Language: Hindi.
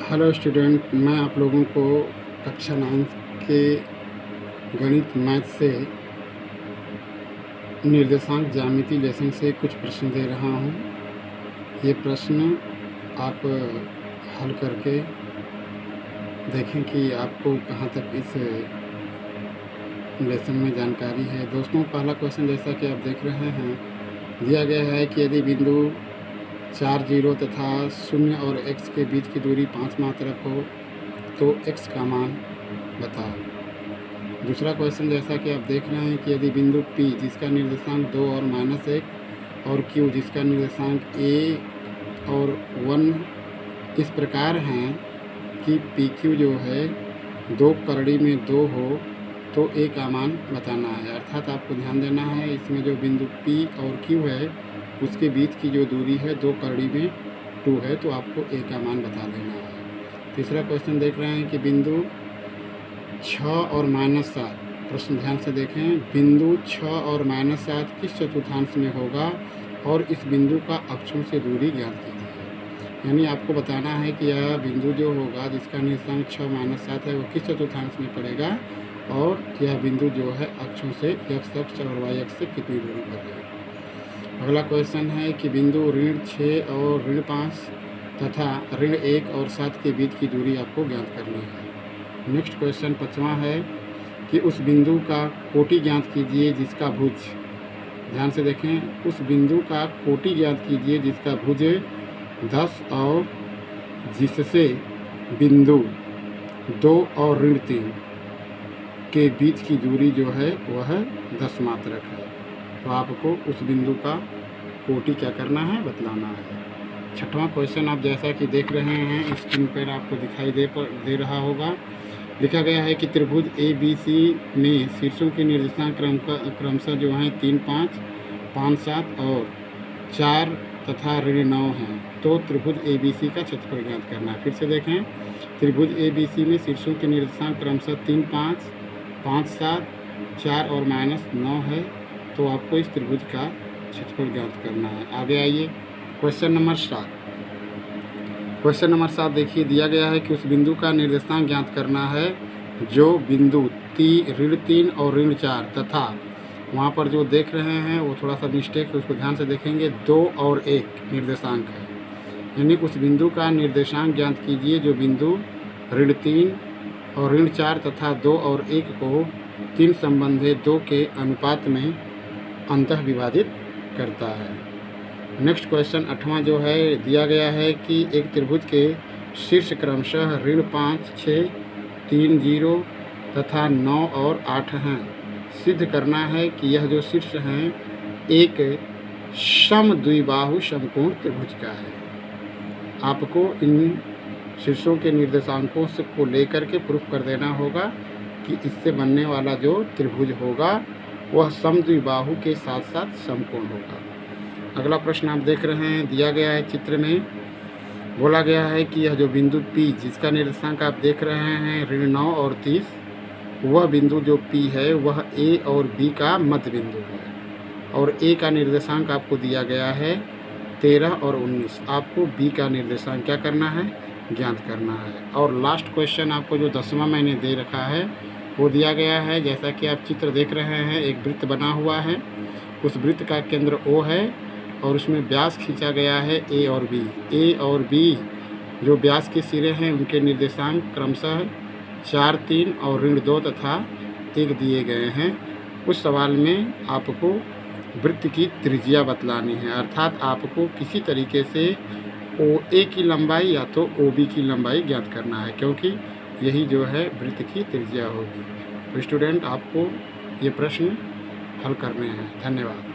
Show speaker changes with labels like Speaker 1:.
Speaker 1: हेलो स्टूडेंट, मैं आप लोगों को कक्षा 9 के गणित मैथ से निर्देशांक ज्यामिति लेसन से कुछ प्रश्न दे रहा हूँ। ये प्रश्न आप हल करके देखें कि आपको कहाँ तक इस लेसन में जानकारी है। दोस्तों, पहला क्वेश्चन जैसा कि आप देख रहे हैं, दिया गया है कि यदि बिंदु 4, 0 तथा 0 और x के बीच की दूरी 5 मात्रक हो तो x का मान बताओ। दूसरा क्वेश्चन जैसा कि आप देख रहे हैं कि यदि बिंदु P जिसका निर्देशांक 2 और -1 और Q जिसका निर्देशांक a और 1 इस प्रकार हैं कि PQ जो है 2 करड़ी में 2 हो तो a का मान बताना है। अर्थात आपको ध्यान देना है, इसमें जो बिंदु P और Q है उसके बीच की जो दूरी है 2 करड़ी में 2 है, तो आपको a का मान बता देना है। तीसरा क्वेश्चन देख रहे हैं कि बिंदु 6 और -7, प्रश्न ध्यान से देखें। बिंदु 6 और -7 किस चतुर्थांश में होगा और इस बिंदु का अक्षों से दूरी ज्ञात कीजिए। यानी आपको बताना है कि यह बिंदु जो होगा जिसका निर्देशांक 6 - 7 है वो किस चतुर्थांश में पड़ेगा और यह बिंदु जो है अक्षों से x अक्ष और y अक्ष से कितनी दूरी पर है। अगला क्वेश्चन है कि बिंदु ऋण 6 और ऋण 5 तथा ऋण 1 और 7 के बीच की दूरी आपको ज्ञात करनी है। नेक्स्ट क्वेश्चन 5वां है कि उस बिंदु का कोटि ज्ञात कीजिए जिसका भुज, ध्यान से देखें, उस बिंदु का कोटि ज्ञात कीजिए जिसका भुज 10 और जिससे बिंदु 2 और ऋण 3 के बीच की दूरी जो है वह 10 मात्रक है। तो आपको उस बिंदु का कोटि क्या करना है, बतलाना है। 6वां क्वेश्चन आप जैसा कि देख रहे हैं स्क्रीन पर आपको दिखाई दे रहा होगा। लिखा गया है कि त्रिभुज ABC में शीर्षों के निर्देशांक क्रमशः जो हैं 3, 5, 5, 7 और 4 तथा ऋण 9 हैं। तो त्रिभुज ABC का क्षेत्रफल ज्ञात करना है। फिर से देखें, त्रिभुज ABC में शीर्षों के निर्देशांक क्रमशः 3, 5, 5, 7, 4 और -9 है। तो आपको इस त्रिभुज का क्षेत्रफल ज्ञात करना है। आगे आइए, क्वेश्चन नंबर 7। क्वेश्चन नंबर 7 देखिए, दिया गया है कि उस बिंदु का निर्देशांक ज्ञात करना है जो बिंदु ऋण 3 और ऋण 4 तथा वहाँ पर जो देख रहे हैं वो थोड़ा सा मिस्टेक है, उसको ध्यान से देखेंगे, 2 और 1 निर्देशांक है। यानी उस बिंदु का निर्देशांक ज्ञात कीजिए जो बिंदु ऋण 3 और ऋण 4 तथा 2 और 1 को 3 संबंधित 2 के अनुपात में अंतः विभाजित करता है। नेक्स्ट क्वेश्चन 8वां जो है, दिया गया है कि एक त्रिभुज के शीर्ष क्रमशः ऋण 5, 6, 3, 0 तथा 9 और 8 हैं। सिद्ध करना है कि यह जो शीर्ष हैं एक समद्विबाहु समकोण त्रिभुज का है। आपको इन शीर्षों के निर्देशांकों से को लेकर के प्रूफ कर देना होगा कि इससे बनने वाला जो त्रिभुज होगा वह समद्विबाहु के साथ साथ समकोण होगा। अगला प्रश्न आप देख रहे हैं, दिया गया है चित्र में, बोला गया है कि यह जो बिंदु P जिसका निर्देशांक आप देख रहे हैं ऋण 9 और 30, वह बिंदु जो P है वह A और B का मध्य बिंदु है और A का निर्देशांक आपको दिया गया है 13 और 19। आपको B का निर्देशांक क्या करना है, ज्ञात करना है। और लास्ट क्वेश्चन आपको जो 10वां मैंने दे रखा है वो दिया गया है, जैसा कि आप चित्र देख रहे हैं, एक वृत्त बना हुआ है, उस वृत्त का केंद्र O है और उसमें व्यास खींचा गया है A और B। A और B जो व्यास के सिरे हैं उनके निर्देशांक क्रमशः 4, 3 और ऋण 2 तथा 1 दिए गए हैं। उस सवाल में आपको वृत्त की त्रिज्या बतलानी है, अर्थात आपको किसी तरीके से OA की लंबाई या तो OB की लंबाई ज्ञात करना है, क्योंकि यही जो है वृत्त की त्रिज्या होगी। तो स्टूडेंट, आपको ये प्रश्न हल करने हैं। धन्यवाद।